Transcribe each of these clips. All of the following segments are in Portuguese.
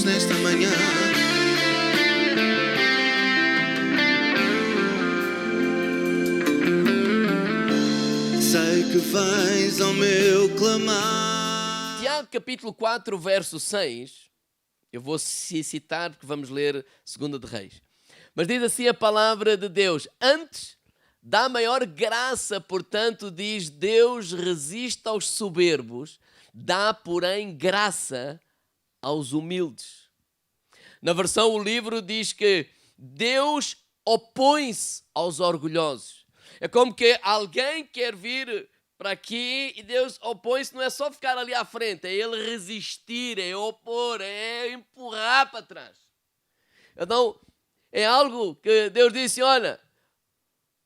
Deus nesta manhã. Sei que vais ao meu clamar. Tiago capítulo 4, verso 6. Eu vou citar porque vamos ler 2 de Reis. Mas diz assim a palavra de Deus: antes dá maior graça, portanto, diz Deus resiste aos soberbos, dá, porém, graça aos humildes. Na versão O Livro diz que Deus opõe-se aos orgulhosos. É como que alguém quer vir para aqui e Deus opõe-se, não é só ficar ali à frente, é ele resistir, é opor, é empurrar para trás. Então, é algo que Deus disse, olha,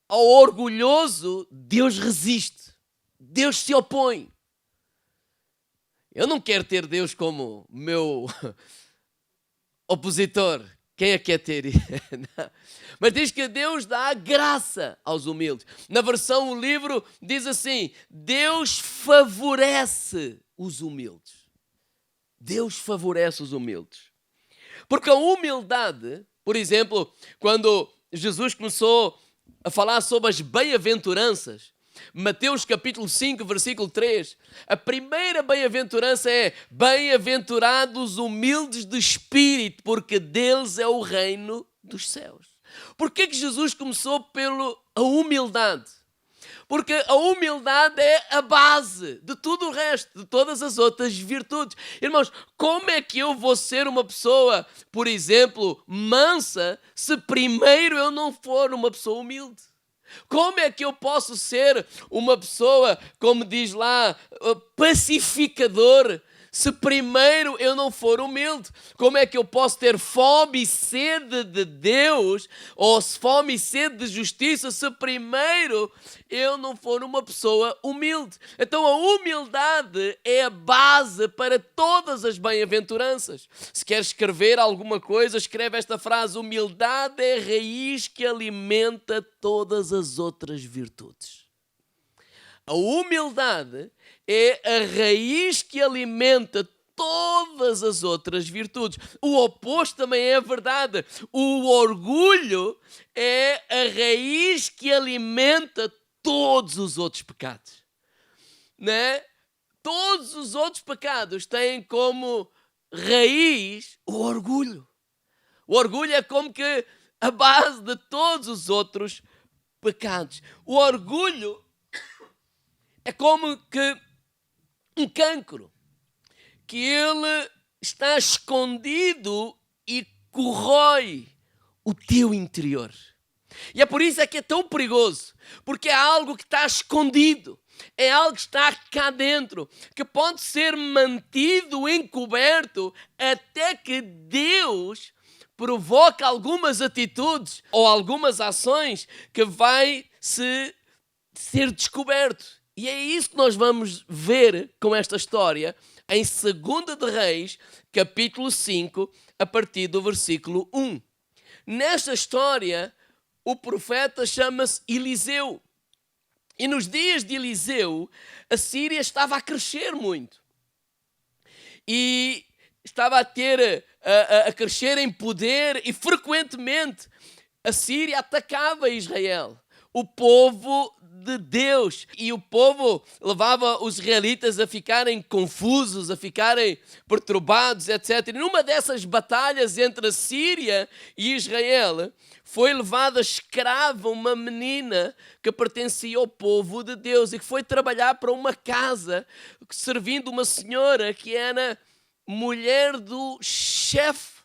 ao orgulhoso Deus resiste, Deus se opõe. Eu não quero ter Deus como meu opositor. Quem é que quer ter? Mas diz que Deus dá graça aos humildes. Na versão O Livro diz assim: Deus favorece os humildes. Deus favorece os humildes. Porque a humildade, por exemplo, quando Jesus começou a falar sobre as bem-aventuranças, Mateus capítulo 5, versículo 3, a primeira bem-aventurança é: bem-aventurados humildes de espírito, porque deles é o reino dos céus. Por que Jesus começou pela humildade? Porque a humildade é a base de tudo o resto, de todas as outras virtudes. Irmãos, como é que eu vou ser uma pessoa, por exemplo, mansa, se primeiro eu não for uma pessoa humilde? Como é que eu posso ser uma pessoa, como diz lá, pacificador, se primeiro eu não for humilde? Como é que eu posso ter fome e sede de Deus, ou fome e sede de justiça, se primeiro eu não for uma pessoa humilde? Então a humildade é a base para todas as bem-aventuranças. Se queres escrever alguma coisa, escreve esta frase: humildade é a raiz que alimenta todas as outras virtudes. A humildade é a raiz que alimenta todas as outras virtudes. O oposto também é verdade. O orgulho é a raiz que alimenta todos os outros pecados. Né? Todos os outros pecados têm como raiz o orgulho. O orgulho é como que a base de todos os outros pecados. O orgulho é como que um cancro, que ele está escondido e corrói o teu interior. E é por isso é que é tão perigoso, porque é algo que está escondido, é algo que está cá dentro, que pode ser mantido encoberto até que Deus provoque algumas atitudes ou algumas ações que vai ser descoberto. E é isso que nós vamos ver com esta história em 2 de Reis, capítulo 5, a partir do versículo 1. Nesta história, o profeta chama-se Eliseu. E nos dias de Eliseu, a Síria estava a crescer muito. E estava a crescer em poder, e frequentemente a Síria atacava Israel, o povo de Deus. E o povo levava os israelitas a ficarem confusos, a ficarem perturbados, etc. E numa dessas batalhas entre a Síria e Israel, foi levada escrava uma menina que pertencia ao povo de Deus e que foi trabalhar para uma casa, servindo uma senhora que era mulher do chefe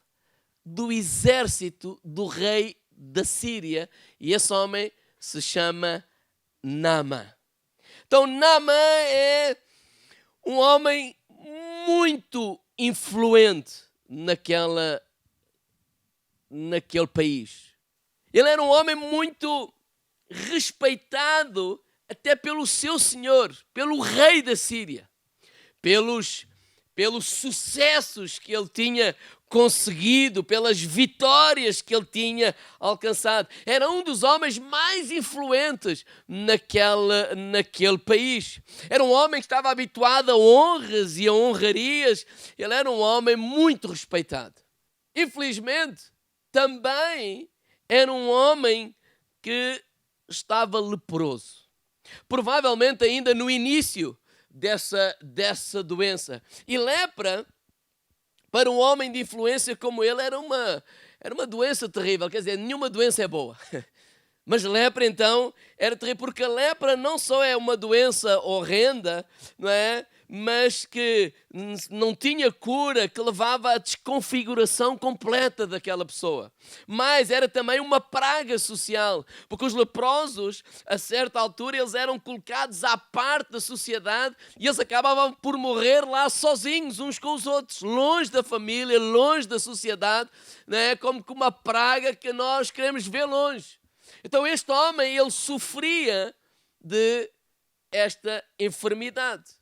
do exército do rei da Síria. E esse homem se chama Naamã. Então Naamã é um homem muito influente naquele país. Ele era um homem muito respeitado até pelo seu senhor, pelo rei da Síria, pelos sucessos que ele tinha conseguido, pelas vitórias que ele tinha alcançado. Era um dos homens mais influentes naquele país. Era um homem que estava habituado a honras e a honrarias. Ele era um homem muito respeitado. Infelizmente, também era um homem que estava leproso. Provavelmente ainda no início dessa doença. E lepra, para um homem de influência como ele, era uma doença terrível. Quer dizer, nenhuma doença é boa. Mas lepra, então, era terrível. Porque a lepra não só é uma doença horrenda, não é? Mas que não tinha cura, que levava à desconfiguração completa daquela pessoa. Mas era também uma praga social, porque os leprosos, a certa altura, eles eram colocados à parte da sociedade e eles acabavam por morrer lá sozinhos, uns com os outros, longe da família, longe da sociedade, né? Como que uma praga que nós queremos ver longe. Então este homem, ele sofria de esta enfermidade.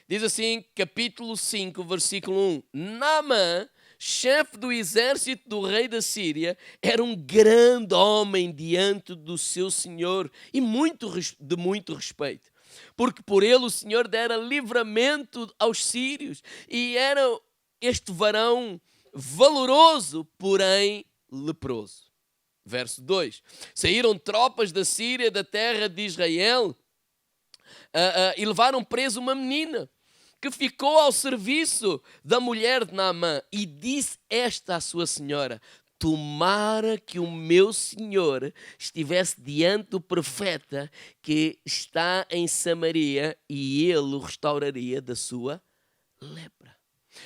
Diz assim, capítulo 5, versículo 1. Naamã, chefe do exército do rei da Síria, era um grande homem diante do seu senhor e de muito respeito. Porque por ele o Senhor dera livramento aos sírios e era este varão valoroso, porém leproso. Verso 2. Saíram tropas da Síria, da terra de Israel, e levaram preso uma menina que ficou ao serviço da mulher de Naamã, e disse esta à sua senhora: tomara que o meu senhor estivesse diante do profeta que está em Samaria, e ele o restauraria da sua lepra.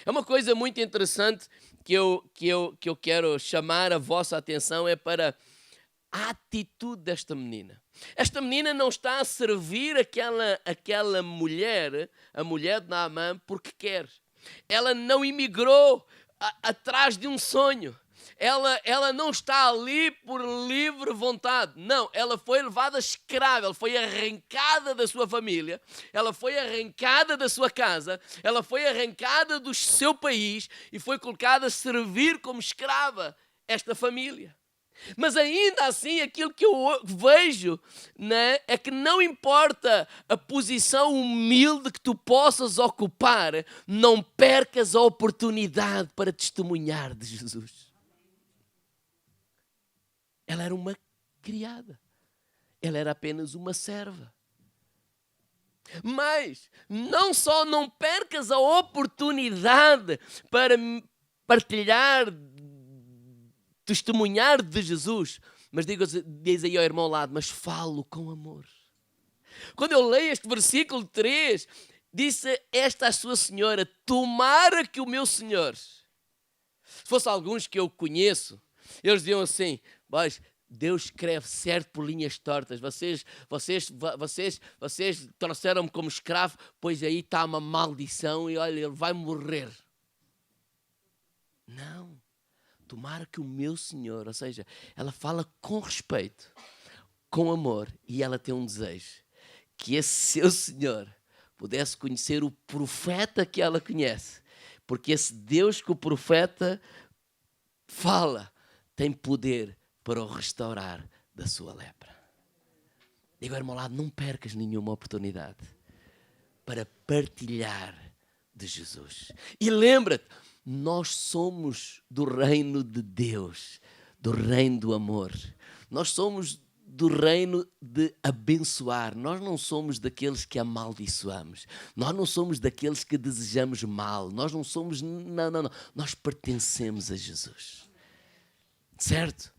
É uma coisa muito interessante que eu quero chamar a vossa atenção, é para a atitude desta menina. Esta menina não está a servir aquela mulher, a mulher de Naamã, porque quer. Ela não imigrou atrás de um sonho. Ela não está ali por livre vontade. Não, ela foi levada escrava, ela foi arrancada da sua família, ela foi arrancada da sua casa, ela foi arrancada do seu país e foi colocada a servir como escrava esta família. Mas ainda assim, aquilo que eu vejo, né, é que não importa a posição humilde que tu possas ocupar, não percas a oportunidade para testemunhar de Jesus. Ela era uma criada. Ela era apenas uma serva. Mas não só não percas a oportunidade para partilhar, testemunhar de Jesus, mas diz aí ao irmão ao lado, mas falo com amor. Quando eu leio este versículo 3, disse esta à sua senhora: tomara que o meu senhor. Se fosse alguns que eu conheço, eles diziam assim: mas Deus escreve certo por linhas tortas. Vocês trouxeram-me como escravo, pois aí está uma maldição e olha, ele vai morrer. Não. Tomara que o meu Senhor, ou seja, ela fala com respeito, com amor, e ela tem um desejo, que esse seu Senhor pudesse conhecer o profeta que ela conhece, porque esse Deus que o profeta fala tem poder para o restaurar da sua lepra. Digo, irmão, ao lado, não percas nenhuma oportunidade para partilhar de Jesus. E lembra-te, nós somos do reino de Deus, do reino do amor. Nós somos do reino de abençoar. Nós não somos daqueles que amaldiçoamos. Nós não somos daqueles que desejamos mal. Nós não somos... Não. Nós pertencemos a Jesus. Certo?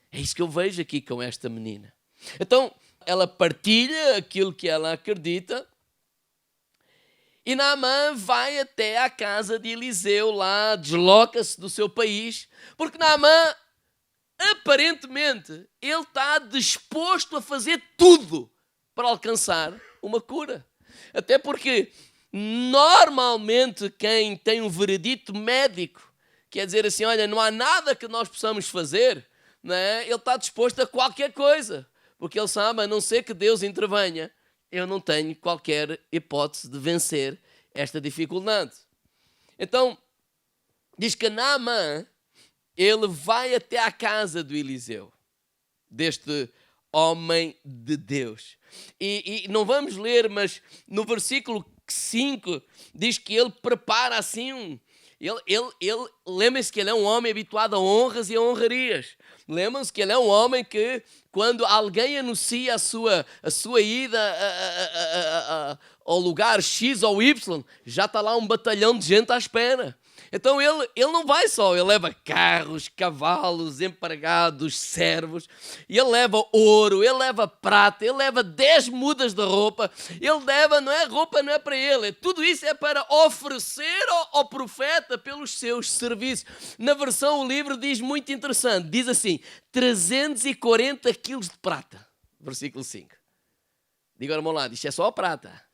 É isso que eu vejo aqui com esta menina. Então, ela partilha aquilo que ela acredita. E Naamã vai até à casa de Eliseu lá, desloca-se do seu país, porque Naamã, aparentemente, ele está disposto a fazer tudo para alcançar uma cura. Até porque, normalmente, quem tem um veredito médico, quer dizer assim, olha, não há nada que nós possamos fazer, né? Ele está disposto a qualquer coisa, porque ele sabe, a não ser que Deus intervenha, eu não tenho qualquer hipótese de vencer esta dificuldade. Então, diz que Naamã, ele vai até à casa do Eliseu, deste homem de Deus. E não vamos ler, mas no versículo 5 diz que ele prepara assim lembra-se que ele é um homem habituado a honras e a honrarias. Lembram-se que ele é um homem que, quando alguém anuncia a sua ida ao lugar X ou Y, já está lá um batalhão de gente à espera. Então ele não vai só, ele leva carros, cavalos, empregados, servos, e ele leva ouro, ele leva prata, ele leva 10 mudas de roupa, ele leva, roupa não é para ele, tudo isso é para oferecer ao profeta pelos seus serviços. Na versão o livro diz muito interessante, diz assim, 340 quilos de prata, versículo 5. Diga ao meu lado, isto é só a prata.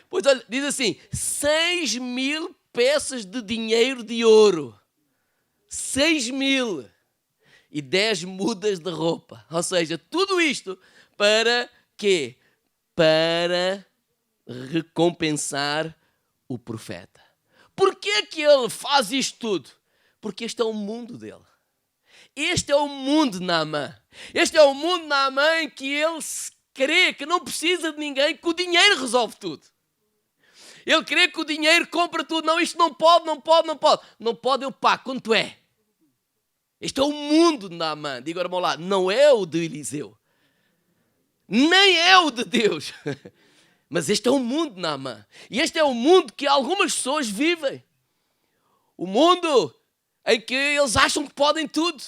Pois olha, diz assim, 6.000 peças de dinheiro de ouro, 6.000 e 10 mudas de roupa. Ou seja, tudo isto para quê? Para recompensar o profeta. Porquê que ele faz isto tudo? Porque este é o mundo dele. Este é o mundo de Naamã. Este é o mundo de Naamã em que ele crê que não precisa de ninguém, que o dinheiro resolve tudo. Ele crê que o dinheiro compra tudo. Não, isto não pode. Não pode, eu pago. Quanto é? Este é o mundo de Naamã. Diga ao meu lado, não é o de Eliseu. Nem é o de Deus. Mas este é o mundo de Naamã. E este é o mundo que algumas pessoas vivem. O mundo em que eles acham que podem tudo.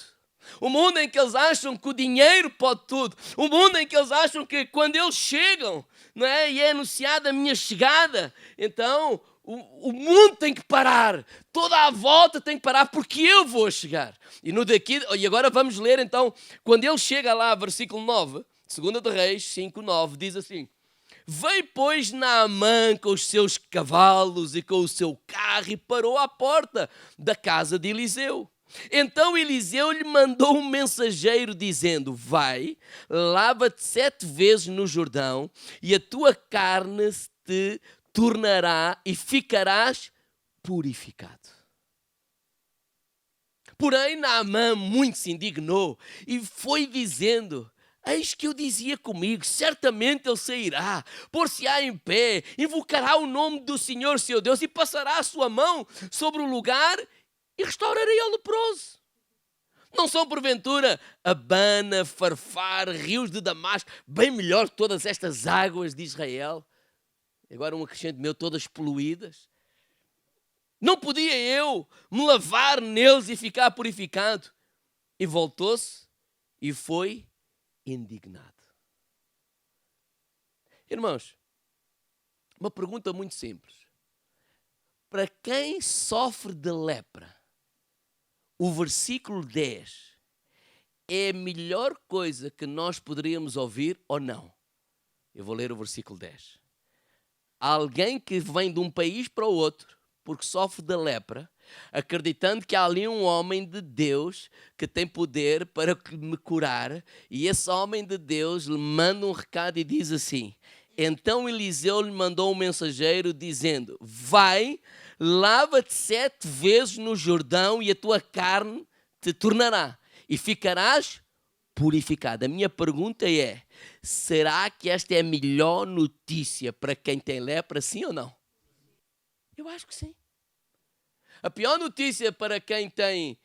O mundo em que eles acham que o dinheiro pode tudo. O mundo em que eles acham que quando eles chegam, não é? E é anunciada a minha chegada, então o mundo tem que parar. Toda a volta tem que parar porque eu vou chegar. E agora vamos ler então, quando ele chega lá, versículo 9, 2 de Reis 5:9, diz assim: Veio, pois, Naamã com os seus cavalos e com o seu carro e parou à porta da casa de Eliseu. Então Eliseu lhe mandou um mensageiro dizendo: Vai, lava-te 7 vezes no Jordão e a tua carne te tornará e ficarás purificado. Porém Naamã muito se indignou e foi dizendo: Eis que eu dizia comigo, certamente ele sairá, pôr-se-á em pé, invocará o nome do Senhor seu Deus e passará a sua mão sobre o lugar e restaurarei ao leproso. Não são porventura Abana, Farfar, rios de Damasco, bem melhor que todas estas águas de Israel? Agora um acrescento meu, todas poluídas. Não podia eu me lavar neles e ficar purificado? E voltou-se e foi indignado. Irmãos, uma pergunta muito simples. Para quem sofre de lepra, o versículo 10 é a melhor coisa que nós poderíamos ouvir ou não? Eu vou ler o versículo 10. Alguém que vem de um país para o outro, porque sofre de lepra, acreditando que há ali um homem de Deus que tem poder para me curar, e esse homem de Deus lhe manda um recado e diz assim: Então Eliseu lhe mandou um mensageiro dizendo: Vai, lava-te 7 vezes no Jordão e a tua carne te tornará e ficarás purificado. A minha pergunta é: será que esta é a melhor notícia para quem tem lepra, sim ou não? Eu acho que sim. A pior notícia para quem tem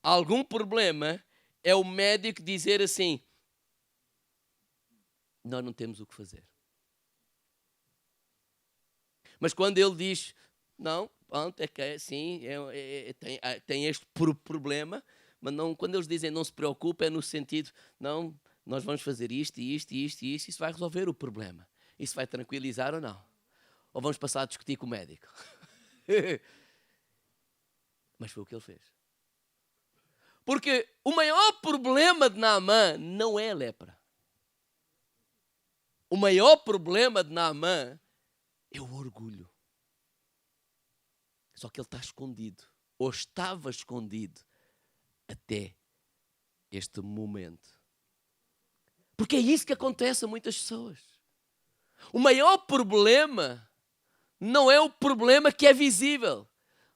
algum problema é o médico dizer assim: nós não temos o que fazer. Mas quando ele diz: não, pronto, é que é assim, tem este problema, mas não, quando eles dizem não se preocupe, é no sentido, não, nós vamos fazer isto, isso vai resolver o problema. Isso vai tranquilizar ou não? Ou vamos passar a discutir com o médico? Mas foi o que ele fez. Porque o maior problema de Naamã não é a lepra. O maior problema de Naamã é o orgulho. Só que ele está escondido, ou estava escondido, até este momento. Porque é isso que acontece a muitas pessoas. O maior problema não é o problema que é visível,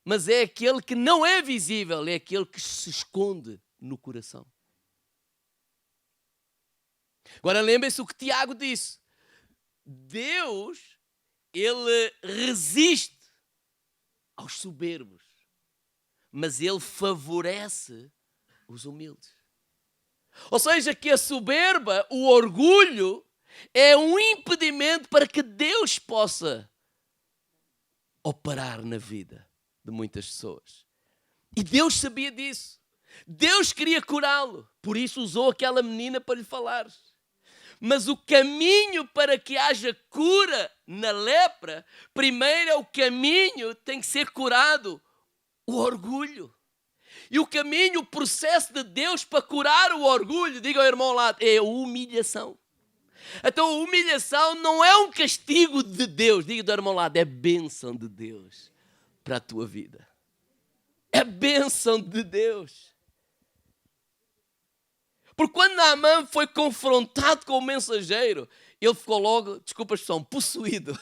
mas é aquele que não é visível, é aquele que se esconde no coração. Agora lembrem-se o que Tiago disse. Deus, ele resiste aos soberbos, mas ele favorece os humildes. Ou seja, que a soberba, o orgulho, é um impedimento para que Deus possa operar na vida de muitas pessoas. E Deus sabia disso. Deus queria curá-lo, por isso usou aquela menina para lhe falar. Mas o caminho para que haja cura na lepra, primeiro é o caminho, tem que ser curado o orgulho. E o caminho, o processo de Deus para curar o orgulho, diga ao irmão lá, é a humilhação. Então a humilhação não é um castigo de Deus, diga ao irmão lá, é bênção de Deus para a tua vida. É bênção de Deus. Porque quando Naamã foi confrontado com o mensageiro, ele ficou logo, desculpa a expressão, possuído.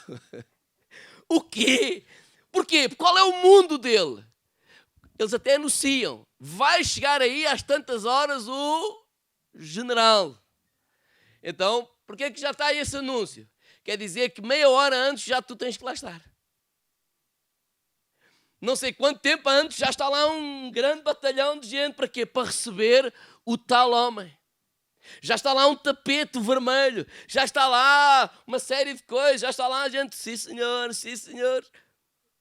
O quê? Porquê? Qual é o mundo dele? Eles até anunciam, vai chegar aí às tantas horas o general. Então, porquê que já está aí esse anúncio? Quer dizer que meia hora antes já tu tens que lá estar. Não sei quanto tempo antes já está lá um grande batalhão de gente. Para quê? Para receber o tal homem. Já está lá um tapete vermelho. Já está lá uma série de coisas. Já está lá a gente, sim senhor, sim senhor.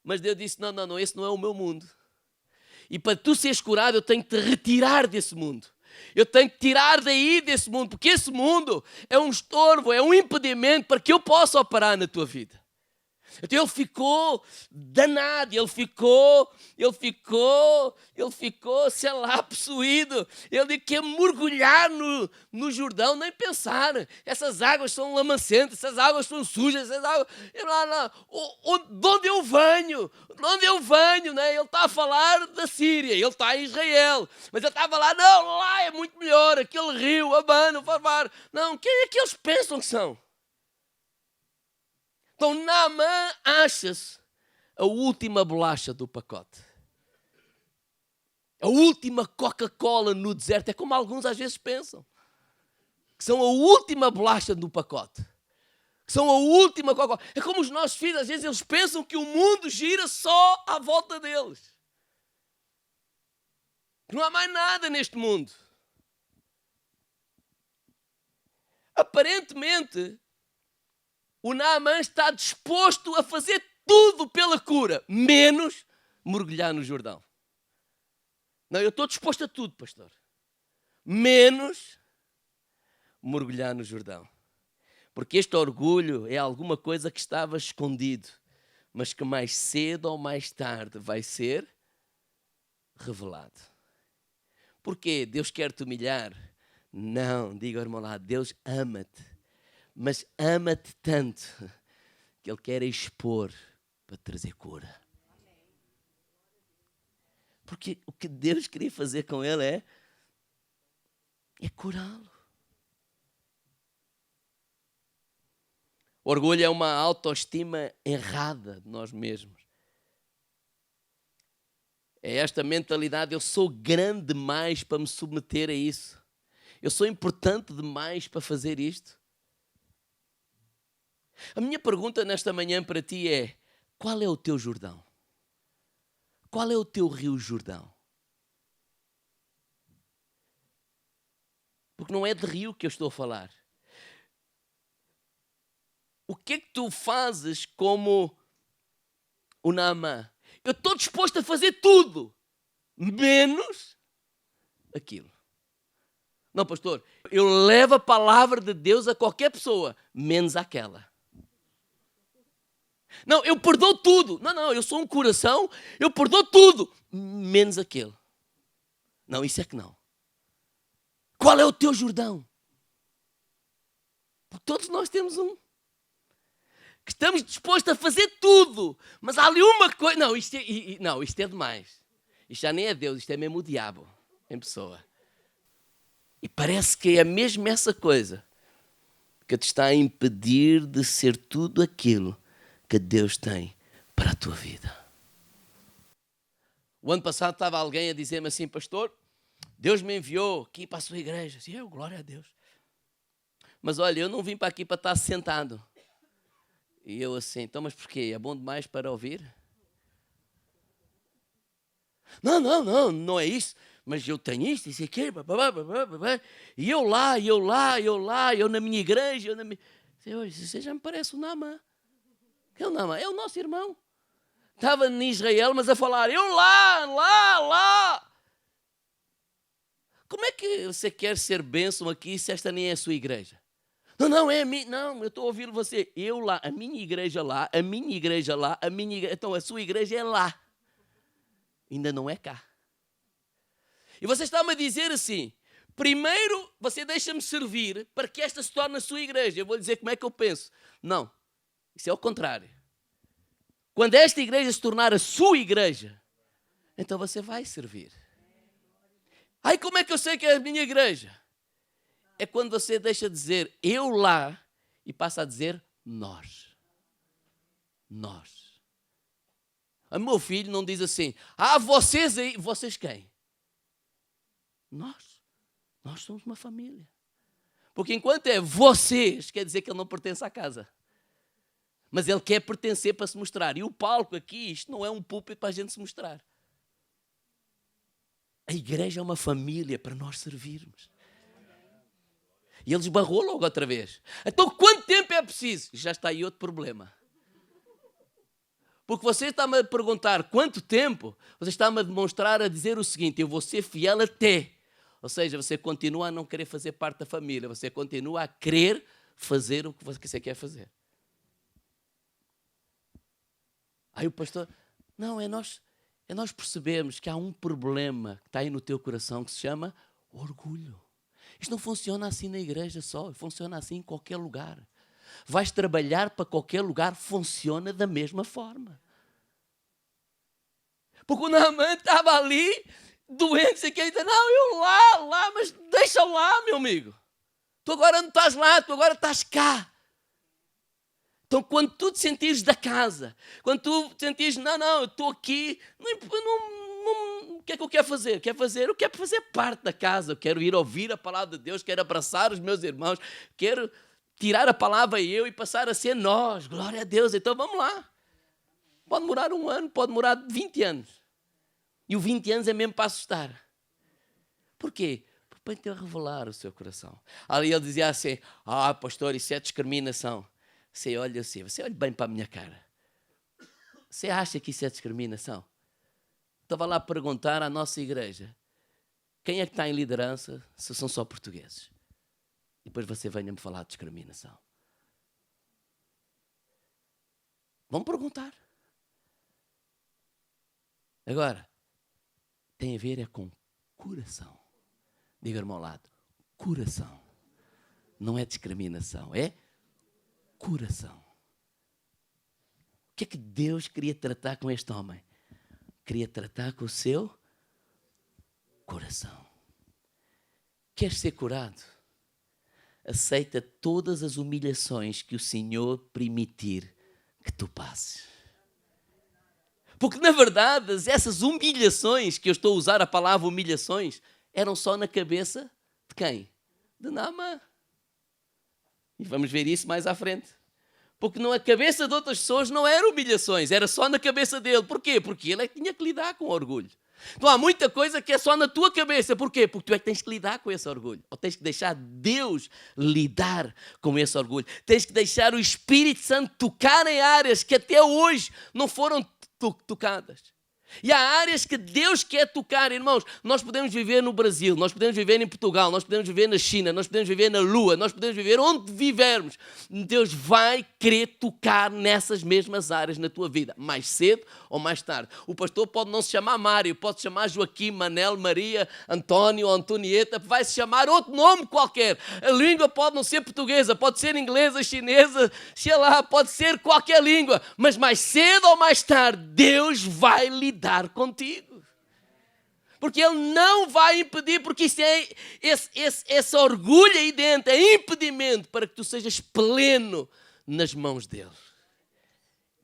Mas Deus disse, não, esse não é o meu mundo. E para tu seres curado, eu tenho que te retirar desse mundo. Eu tenho que tirar daí desse mundo. Porque esse mundo é um estorvo, é um impedimento para que eu possa operar na tua vida. Então ele ficou danado, ele ficou, sei lá, possuído. Ele disse que ia mergulhar no Jordão, nem pensar. Essas águas são lamacentas, essas águas são sujas, essas águas... De onde eu venho, né? Ele está a falar da Síria, ele está em Israel. Mas ele estava lá, não, lá é muito melhor, aquele rio, Abana, o Farvar. Não, quem é que eles pensam que são? Então Naamã acha-se a última bolacha do pacote. A última Coca-Cola no deserto. É como alguns às vezes pensam. Que são a última bolacha do pacote. Que são a última Coca-Cola. É como os nossos filhos, às vezes eles pensam que o mundo gira só à volta deles. Que não há mais nada neste mundo. Aparentemente... o Naamã está disposto a fazer tudo pela cura, menos mergulhar no Jordão. Não, eu estou disposto a tudo, pastor. Menos mergulhar no Jordão. Porque este orgulho é alguma coisa que estava escondido, mas que mais cedo ou mais tarde vai ser revelado. Porquê? Deus quer te humilhar? Não, diga ao irmão lá, Deus ama-te. Mas ama-te tanto que Ele quer expor para trazer cura. Porque o que Deus queria fazer com ele é curá-lo. Orgulho é uma autoestima errada de nós mesmos. É esta mentalidade, eu sou grande demais para me submeter a isso. Eu sou importante demais para fazer isto. A minha pergunta nesta manhã para ti é, qual é o teu Jordão? Qual é o teu rio Jordão? Porque não é de rio que eu estou a falar. O que é que tu fazes como o Naamã? Eu estou disposto a fazer tudo, menos aquilo. Não, pastor, eu levo a palavra de Deus a qualquer pessoa, menos àquela. Não, eu perdoo tudo. Não, eu sou um coração, eu perdoo tudo, menos aquele. Não, isso é que não. Qual é o teu Jordão? Porque todos nós temos um. Que estamos dispostos a fazer tudo, mas há ali uma coisa. Não, isto é demais. Isto já nem é Deus, isto é mesmo o diabo em pessoa. E parece que é mesmo essa coisa que te está a impedir de ser tudo aquilo que Deus tem para a tua vida. O ano passado estava alguém a dizer-me assim, pastor, Deus me enviou aqui para a sua igreja. E eu, glória a Deus. Mas olha, eu não vim para aqui para estar sentado. E eu assim, então, mas porquê? É bom demais para ouvir? Não é isso. Mas eu tenho isto, isso aqui, e eu na minha igreja, Você já me parece o Naamã. É o Naamã, é o nosso irmão. Estava em Israel, mas a falar, eu lá. Como é que você quer ser bênção aqui se esta nem é a sua igreja? Não, é a minha. Não, eu estou ouvindo você. Eu lá, a minha igreja lá, a minha igreja lá, a minha igreja. Então a sua igreja é lá. Ainda não é cá. E você está-me a dizer assim, primeiro você deixa-me servir para que esta se torne a sua igreja. Eu vou lhe dizer como é que eu penso. Não, isso é o contrário. Quando esta igreja se tornar a sua igreja, então você vai servir. Aí como é que eu sei que é a minha igreja? É quando você deixa de dizer eu lá e passa a dizer nós. Nós. O meu filho não diz assim, vocês aí, vocês quem? Nós somos uma família. Porque enquanto é vocês, quer dizer que ele não pertence à casa. Mas ele quer pertencer para se mostrar. E o palco aqui, isto não é um púlpito para a gente se mostrar. A igreja é uma família para nós servirmos. E ele esbarrou logo outra vez. Então quanto tempo é preciso? Já está aí outro problema. Porque você está-me a perguntar quanto tempo, você está-me a demonstrar, a dizer o seguinte, eu vou ser fiel até. Ou seja, você continua a não querer fazer parte da família, você continua a querer fazer o que você quer fazer. Aí o pastor, não, é nós percebemos que há um problema que está aí no teu coração que se chama orgulho. Isto não funciona assim na igreja só, funciona assim em qualquer lugar. Vais trabalhar para qualquer lugar, funciona da mesma forma. Porque o Naamã estava ali, doente, e quem diz, não, eu lá, mas deixa lá, meu amigo. Tu agora não estás lá, tu agora estás cá. Então, quando tu te sentires da casa, quando tu te sentires, não, eu estou aqui, o que é que eu quero fazer? Eu quero fazer parte da casa, eu quero ir ouvir a palavra de Deus, quero abraçar os meus irmãos, quero tirar a palavra eu e passar a ser nós. Glória a Deus, então vamos lá. Pode demorar 1 ano, pode demorar 20 anos. E o 20 anos é mesmo para assustar. Porquê? Para te revelar o seu coração. Ali ele dizia assim, pastor, isso é discriminação. Você olha bem para a minha cara. Você acha que isso é discriminação? Estava lá a perguntar à nossa igreja, quem é que está em liderança se são só portugueses? E depois você venha-me falar de discriminação. Vamos perguntar. Agora, tem a ver com coração. Diga-me ao lado, coração. Não é discriminação, é coração. O que é que Deus queria tratar com este homem? Queria tratar com o seu coração. Queres ser curado? Aceita todas as humilhações que o Senhor permitir que tu passes. Porque, na verdade, essas humilhações, que eu estou a usar a palavra humilhações, eram só na cabeça de quem? De Naamã. E vamos ver isso mais à frente. Porque na cabeça de outras pessoas não eram humilhações, era só na cabeça dele. Porquê? Porque ele é que tinha que lidar com o orgulho. Então há muita coisa que é só na tua cabeça. Porquê? Porque tu é que tens que lidar com esse orgulho. Ou tens que deixar Deus lidar com esse orgulho. Tens que deixar o Espírito Santo tocar em áreas que até hoje não foram tocadas. E há áreas que Deus quer tocar, irmãos. Nós podemos viver no Brasil, nós podemos viver em Portugal, nós podemos viver na China, nós podemos viver na Lua, nós podemos viver onde vivermos. Deus vai querer tocar nessas mesmas áreas na tua vida, mais cedo ou mais tarde. O pastor pode não se chamar Mário, pode se chamar Joaquim, Manel, Maria, António, Antonieta, vai se chamar outro nome qualquer. A língua pode não ser portuguesa, pode ser inglesa, chinesa, sei lá, pode ser qualquer língua, mas mais cedo ou mais tarde, Deus vai lidar contigo. Porque Ele não vai impedir, porque isso é esse orgulho aí dentro, é impedimento para que tu sejas pleno nas mãos dEle.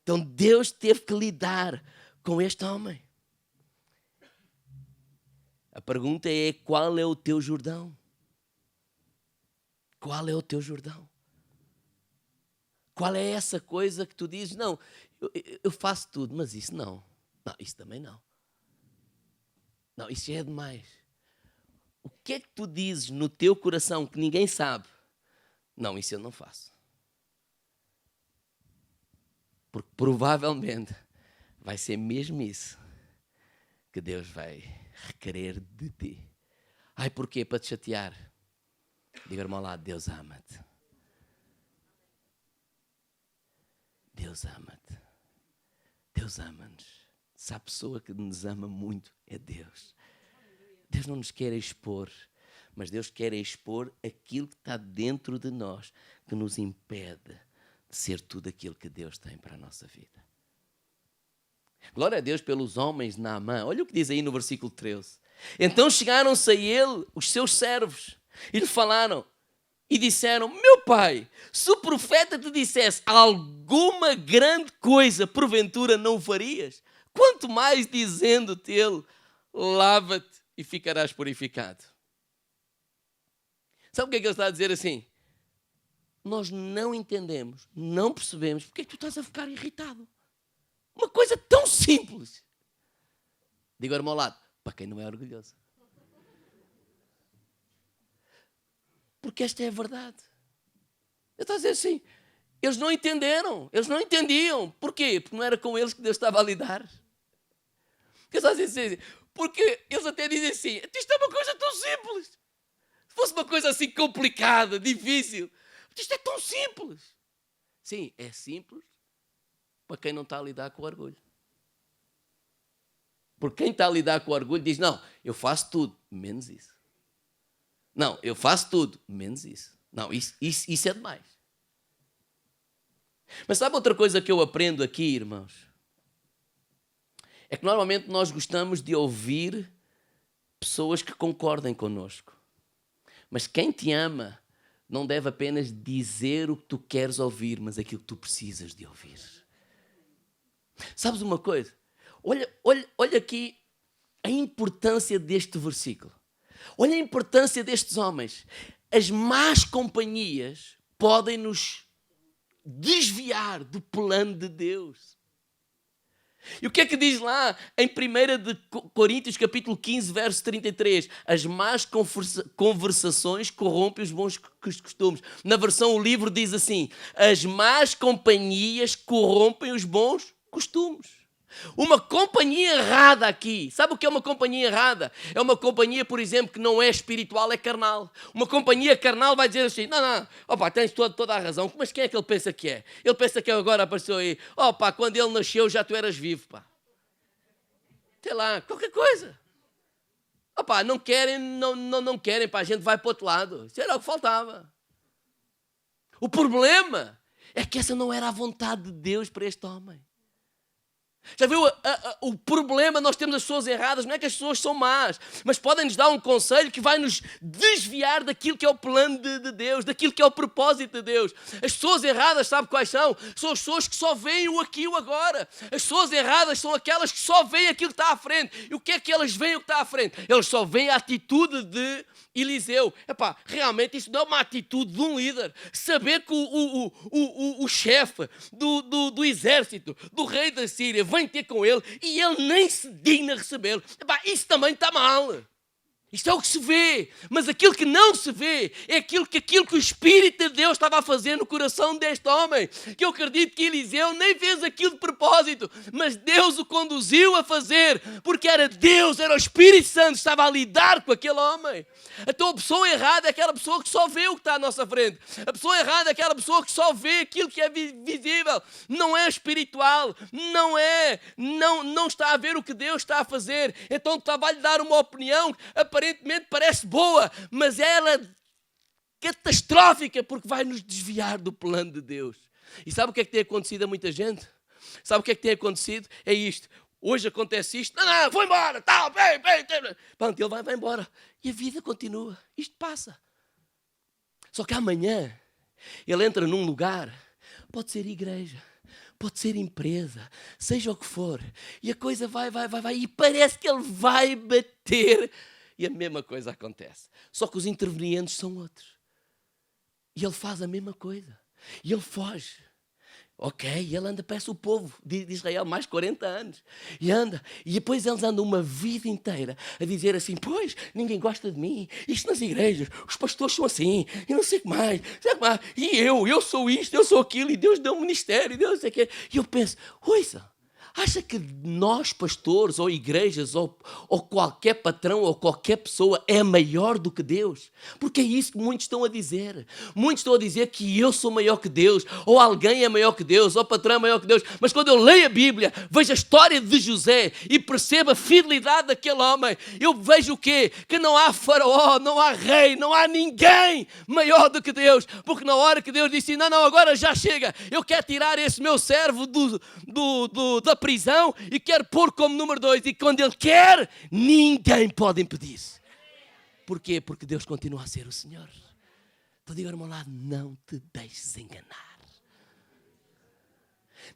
Então Deus teve que lidar com este homem. A pergunta é: qual é o teu Jordão? Qual é o teu Jordão? Qual é essa coisa que tu dizes: não, eu faço tudo, mas isso não. Não, isso também não. Não, isso já é demais. O que é que tu dizes no teu coração que ninguém sabe? Não, isso eu não faço. Porque provavelmente vai ser mesmo isso que Deus vai requerer de ti. Ai, porquê? Para te chatear. Diga-me ao lado: Deus ama-te. Deus ama-te. Deus ama-nos. Se há pessoa que nos ama muito, é Deus. Deus não nos quer expor, mas Deus quer expor aquilo que está dentro de nós, que nos impede de ser tudo aquilo que Deus tem para a nossa vida. Glória a Deus pelos homens de Naamã. Olha o que diz aí no versículo 13. Então chegaram-se a ele os seus servos e lhe falaram e disseram: meu pai, se o profeta te dissesse alguma grande coisa, porventura não o farias? Quanto mais dizendo-te ele: lava-te e ficarás purificado. Sabe o que é que ele está a dizer assim? Nós não entendemos, não percebemos porque é que tu estás a ficar irritado. Uma coisa tão simples. Diga ao irmão ao lado: para quem não é orgulhoso. Porque esta é a verdade. Eu estou a dizer assim: eles não entenderam, eles não entendiam. Porquê? Porque não era com eles que Deus estava a lidar. Eu estou a dizer assim, porque eles até dizem assim: isto é uma coisa tão simples. Se fosse uma coisa assim complicada, difícil, isto é tão simples. Sim, é simples para quem não está a lidar com o orgulho. Porque quem está a lidar com o orgulho diz: não, eu faço tudo, menos isso. Não, eu faço tudo, menos isso. Não, isso é demais. Mas sabe outra coisa que eu aprendo aqui, irmãos? É que normalmente nós gostamos de ouvir pessoas que concordem connosco. Mas quem te ama não deve apenas dizer o que tu queres ouvir, mas aquilo que tu precisas de ouvir. Sabes uma coisa? Olha aqui a importância deste versículo. Olha a importância destes homens. As más companhias podem nos desviar do plano de Deus. E o que é que diz lá em 1 de Coríntios capítulo 15, verso 33? As más conversações corrompem os bons costumes. Na versão o livro diz assim: as más companhias corrompem os bons costumes. Uma companhia errada aqui. Sabe o que é uma companhia errada? É uma companhia, por exemplo, que não é espiritual, é carnal. Uma companhia carnal vai dizer assim: não, opa, tens toda a razão, mas quem é que ele pensa que é? Ele pensa que agora apareceu aí. Opa, quando ele nasceu já tu eras vivo, pá. Sei lá, qualquer coisa. Opa, não querem, não querem, pá, a gente vai para o outro lado. Isso era o que faltava. O problema é que essa não era a vontade de Deus para este homem. Já viu o problema? Nós temos as pessoas erradas, não é que as pessoas são más, mas podem-nos dar um conselho que vai nos desviar daquilo que é o plano de Deus, daquilo que é o propósito de Deus. As pessoas erradas, sabe quais são? São as pessoas que só veem o aqui e o agora. As pessoas erradas são aquelas que só veem aquilo que está à frente. E o que é que elas veem o que está à frente? Eles só veem a atitude de Eliseu. Epá, realmente isso não é uma atitude de um líder. Saber que o chefe do exército, do rei da Síria, vem ter com ele e ele nem se digna recebê-lo. Epá, isso também está mal. Isto é o que se vê, mas aquilo que não se vê é aquilo que o Espírito de Deus estava a fazer no coração deste homem. Que eu acredito que Eliseu nem fez aquilo de propósito, mas Deus o conduziu a fazer, porque era Deus, era o Espírito Santo que estava a lidar com aquele homem. Então a pessoa errada é aquela pessoa que só vê o que está à nossa frente. A pessoa errada é aquela pessoa que só vê aquilo que é visível. Não é espiritual, não está a ver o que Deus está a fazer. Então estava a lhe dar uma opinião aparentemente parece boa, mas ela é catastrófica porque vai nos desviar do plano de Deus. E sabe o que é que tem acontecido a muita gente? Sabe o que é que tem acontecido? É isto. Hoje acontece isto. Não, vou embora. Tal, bem. Pronto, ele vai embora. E a vida continua. Isto passa. Só que amanhã ele entra num lugar. Pode ser igreja. Pode ser empresa. Seja o que for. E a coisa vai. E parece que ele vai bater e a mesma coisa acontece. Só que os intervenientes são outros. E ele faz a mesma coisa. E ele foge. Ok, ele anda, parece o povo de Israel, mais 40 anos. E anda. E depois eles andam uma vida inteira a dizer assim, pois, ninguém gosta de mim. Isto nas igrejas, os pastores são assim. E não sei o que mais. E eu sou isto, eu sou aquilo. E Deus deu um ministério, Deus não sei o quê. E eu penso, ouça, acha que nós, pastores, ou igrejas, ou qualquer patrão, ou qualquer pessoa é maior do que Deus? Porque é isso que muitos estão a dizer. Muitos estão a dizer que eu sou maior que Deus, ou alguém é maior que Deus, ou o patrão é maior que Deus. Mas quando eu leio a Bíblia, vejo a história de José e percebo a fidelidade daquele homem, eu vejo o quê? Que não há faraó, não há rei, não há ninguém maior do que Deus. Porque na hora que Deus disse, não, agora já chega, eu quero tirar esse meu servo da prisão e quero pôr como número 2. E quando ele quer, ninguém pode impedir. Porquê? Porque Deus continua a ser o Senhor. Então diga ao meu lado, não te deixes enganar.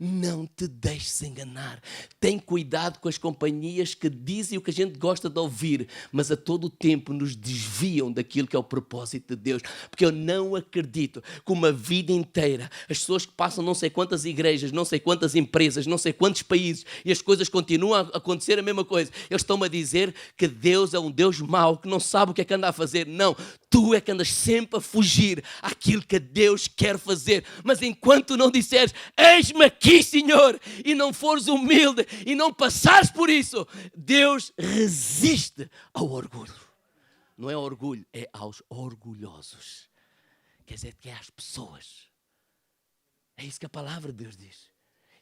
Não te deixes enganar. Tem cuidado com as companhias que dizem o que a gente gosta de ouvir, mas a todo o tempo nos desviam daquilo que é o propósito de Deus. Porque eu não acredito que uma vida inteira, as pessoas que passam não sei quantas igrejas, não sei quantas empresas, não sei quantos países, e as coisas continuam a acontecer a mesma coisa, eles estão-me a dizer que Deus é um Deus mau, que não sabe o que é que anda a fazer. Não, tu é que andas sempre a fugir àquilo que Deus quer fazer. Mas enquanto não disseres, eis-me aqui, Senhor, e não fores humilde e não passares por isso, Deus resiste ao orgulho. Não é orgulho, é aos orgulhosos. Quer dizer, que é às pessoas. É isso que a palavra de Deus diz.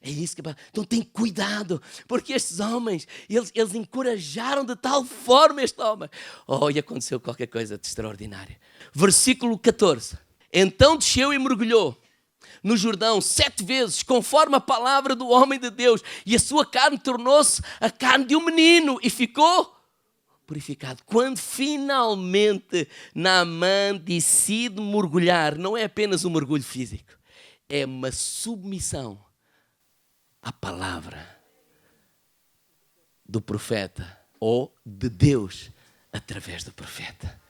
É isso que... Então tem cuidado, porque estes homens, eles encorajaram de tal forma este homem. E aconteceu qualquer coisa de extraordinário. Versículo 14. Então desceu e mergulhou no Jordão 7 vezes, conforme a palavra do homem de Deus. E a sua carne tornou-se a carne de um menino e ficou purificado. Quando finalmente Naamã decide mergulhar, não é apenas um mergulho físico, é uma submissão a palavra do profeta ou de Deus através do profeta.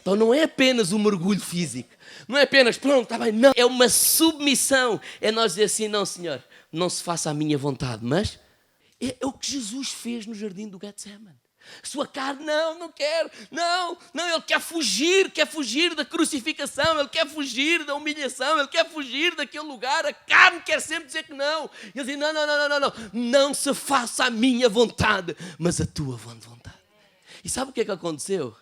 Então não é apenas um mergulho físico, não é apenas, pronto, está bem, não. É uma submissão, é nós dizer assim, não Senhor, não se faça a minha vontade, mas é o que Jesus fez no jardim do Getsemane. Sua carne, não quer, não, ele quer fugir da crucificação, ele quer fugir da humilhação, ele quer fugir daquele lugar, a carne quer sempre dizer que não. E ele diz, não se faça a minha vontade, mas a tua vontade. E sabe o que é que aconteceu?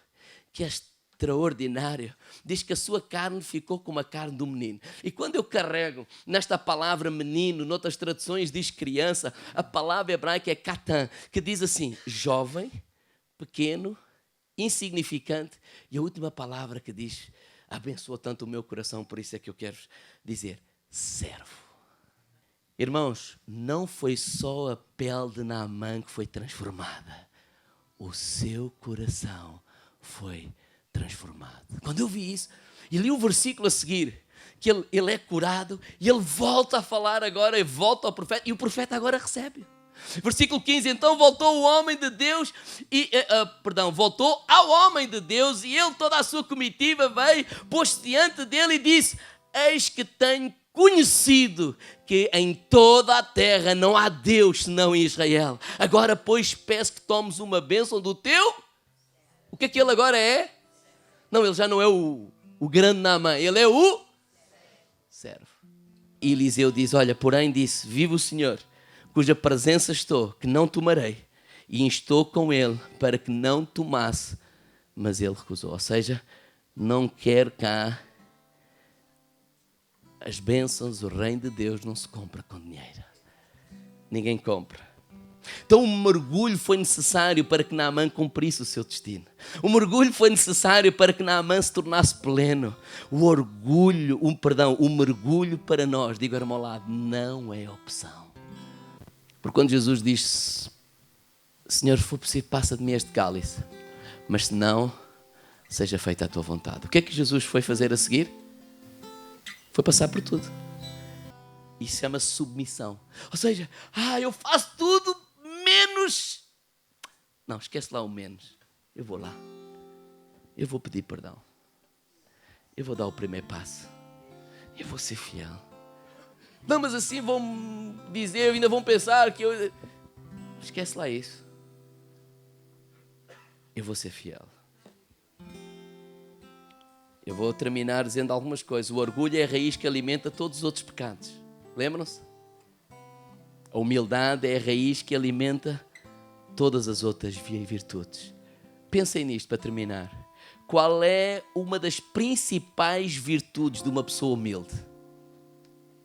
Que é extraordinário. Diz que a sua carne ficou como a carne do menino. E quando eu carrego nesta palavra menino, noutras traduções diz criança, a palavra hebraica é katan, que diz assim, jovem, pequeno, insignificante. E a última palavra que diz, abençoou tanto o meu coração, por isso é que eu quero dizer, servo. Irmãos, não foi só a pele de Naamã que foi transformada. O seu coração foi transformado. Quando eu vi isso, e li o versículo a seguir, que ele é curado, e ele volta a falar agora, e volta ao profeta, e o profeta agora recebe. Versículo 15, então voltou o homem de Deus, voltou ao homem de Deus, e ele, toda a sua comitiva, veio, pôs-se diante dele e disse, eis que tenho conhecido que em toda a terra não há Deus senão em Israel. Agora, pois, peço que tomes uma bênção do teu. O que é que ele agora é? Não, ele já não é o grande Naamã, ele é o servo. E Eliseu diz, olha, porém disse, vive o Senhor, cuja presença estou, que não tomarei, e estou com ele para que não tomasse, mas ele recusou. Ou seja, não quer cá as bênçãos, o reino de Deus não se compra com dinheiro. Ninguém compra. Então o mergulho foi necessário para que Naamã cumprisse o seu destino. O mergulho foi necessário para que Naamã se tornasse pleno. O mergulho para nós, digo ao meu lado, não é opção. Porque quando Jesus disse, Senhor, se for possível, passa de mim este cálice, mas se não, seja feita a tua vontade. O que é que Jesus foi fazer a seguir? Foi passar por tudo. Isso chama-se submissão. Ou seja, eu faço tudo menos... Não, esquece lá o menos. eu vou lá. Eu vou pedir perdão. Eu vou dar o primeiro passo. Eu vou ser fiel. Não, mas assim vão dizer, ainda vão pensar que eu... Esquece lá isso. Eu vou ser fiel. Eu vou terminar dizendo algumas coisas. O orgulho é a raiz que alimenta todos os outros pecados. Lembram-se? A humildade é a raiz que alimenta todas as outras virtudes. Pensem nisto para terminar. Qual é uma das principais virtudes de uma pessoa humilde?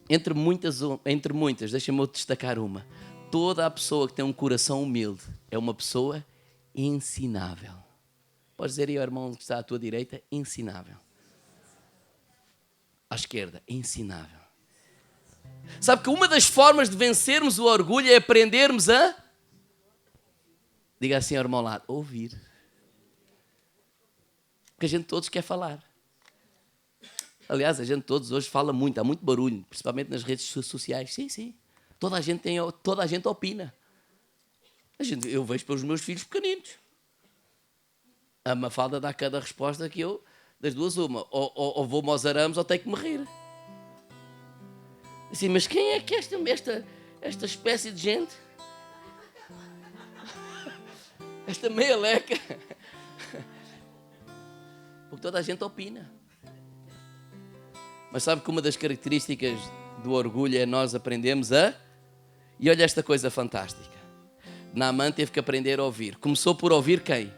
Entre muitas, deixa-me destacar uma. Toda a pessoa que tem um coração humilde é uma pessoa ensinável. Podes dizer aí ao irmão que está à tua direita, ensinável. À esquerda, ensinável. Sabe que uma das formas de vencermos o orgulho é aprendermos a... Diga assim ao irmão ao lado, ouvir. Porque a gente todos quer falar. Aliás, a gente todos hoje fala muito, há muito barulho, principalmente nas redes sociais. Sim, sim. Toda a gente opina. Eu vejo pelos meus filhos pequeninos. A Mafalda dá cada resposta que eu, das duas uma. Ou vou-me aos arames ou tenho que me rir. Assim, mas quem é que é esta espécie de gente? Esta meia leca. Porque toda a gente opina. Mas sabe que uma das características do orgulho é nós aprendemos a... E olha esta coisa fantástica. Naamã teve que aprender a ouvir. Começou por ouvir quem?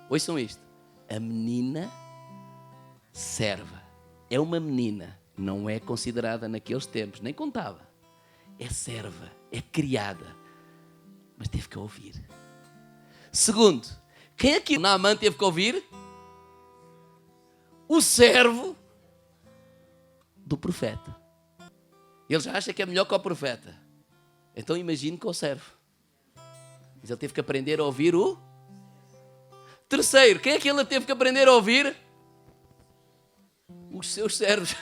Ouçam isto. A menina serva. É uma menina. Não é considerada naqueles tempos. Nem contava. É serva. É criada. Mas teve que ouvir. Segundo. Quem é que Naamã teve que ouvir? O servo do profeta. Ele já acha que é melhor que o profeta. Então imagine que o servo. Mas ele teve que aprender a ouvir o... Terceiro, quem é que ele teve que aprender a ouvir? Os seus servos.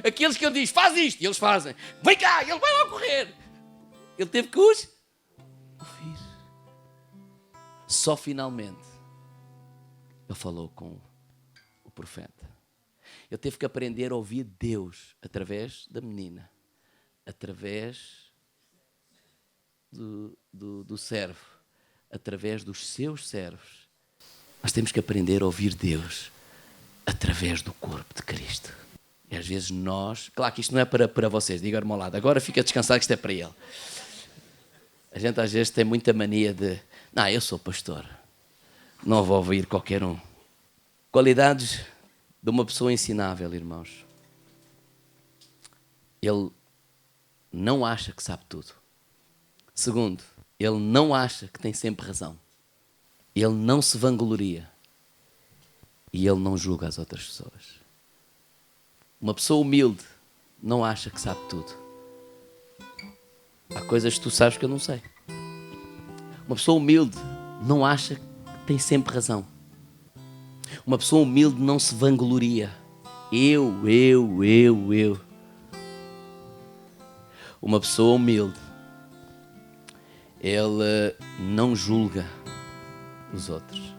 Aqueles que ele diz, faz isto, e eles fazem. Vem cá, e ele vai lá correr. Ele teve que os ouvir. Só finalmente ele falou com o profeta. Ele teve que aprender a ouvir Deus através da menina, através do servo, através dos seus servos. Nós temos que aprender a ouvir Deus através do corpo de Cristo. E às vezes nós... Claro que isto não é para vocês, diga ao irmão ao lado. Agora fica descansado que isto é para ele. A gente às vezes tem muita mania de... Não, eu sou pastor. Não vou ouvir qualquer um. Qualidades de uma pessoa ensinável, irmãos. Ele não acha que sabe tudo. Segundo, ele não acha que tem sempre razão. Ele não se vangloria. E ele não julga as outras pessoas. Uma pessoa humilde não acha que sabe tudo. Há coisas que tu sabes que eu não sei. Uma pessoa humilde não acha que tem sempre razão. Uma pessoa humilde não se vangloria. Eu. Uma pessoa humilde, ele não julga os outros.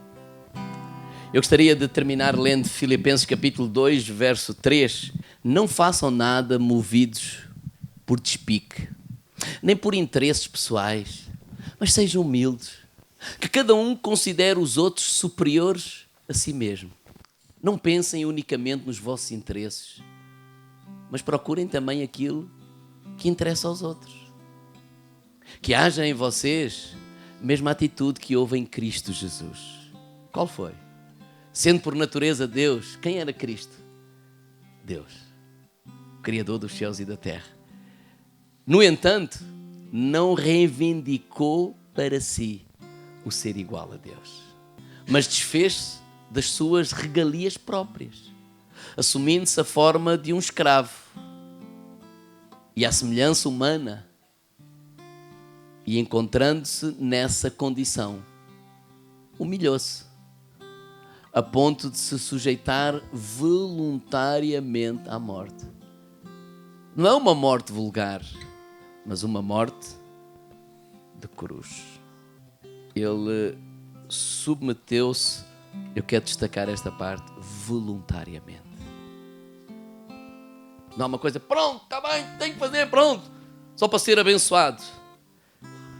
Eu gostaria de terminar lendo Filipenses capítulo 2, verso 3. Não façam nada movidos por despique, nem por interesses pessoais, mas sejam humildes. Que cada um considere os outros superiores a si mesmo. Não pensem unicamente nos vossos interesses, mas procurem também aquilo que interessa aos outros. Que haja em vocês a mesma atitude que houve em Cristo Jesus. Qual foi? Sendo por natureza Deus, quem era Cristo? Deus, o Criador dos céus e da terra. No entanto, não reivindicou para si o ser igual a Deus, mas desfez-se das suas regalias próprias, assumindo-se a forma de um escravo e a semelhança humana, e encontrando-se nessa condição, humilhou-se a ponto de se sujeitar voluntariamente à morte. Não é uma morte vulgar, mas uma morte de cruz. Ele submeteu-se, eu quero destacar esta parte, voluntariamente. Não é uma coisa, pronto, está bem, tenho que fazer, pronto, só para ser abençoado.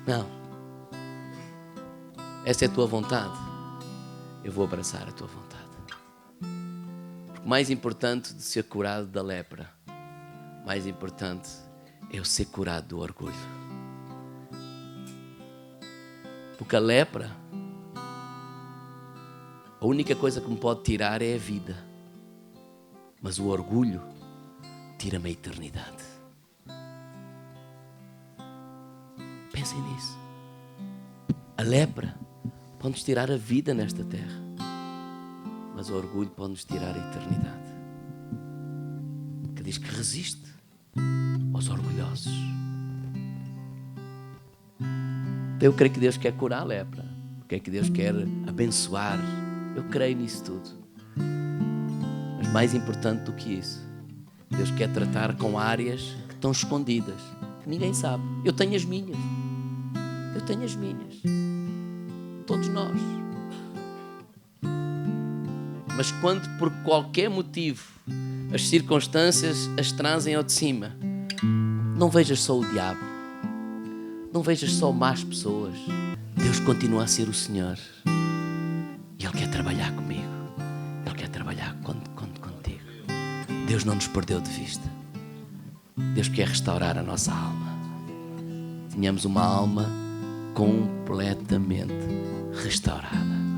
Não. Essa é a tua vontade. Eu vou abraçar a tua vontade. Porque mais importante de ser curado da lepra, mais importante é eu ser curado do orgulho. Porque a lepra, a única coisa que me pode tirar é a vida. Mas o orgulho tira-me a eternidade. Pensem nisso. A lepra pode-nos tirar a vida nesta terra, mas o orgulho pode-nos tirar a eternidade. Que diz que resiste aos orgulhosos. Então eu creio que Deus quer curar a lepra. Eu creio que Deus quer abençoar. Eu creio nisso tudo. Mas mais importante do que isso, Deus quer tratar com áreas que estão escondidas, que ninguém sabe. Eu tenho as minhas. Eu tenho as minhas. Todos nós. Mas quando por qualquer motivo as circunstâncias as trazem ao de cima, não vejas só o diabo, não vejas só más pessoas. Deus continua a ser o Senhor e Ele quer trabalhar comigo, Ele quer trabalhar contigo. Deus não nos perdeu de vista. Deus quer restaurar a nossa alma. Tenhamos uma alma completamente restaurada.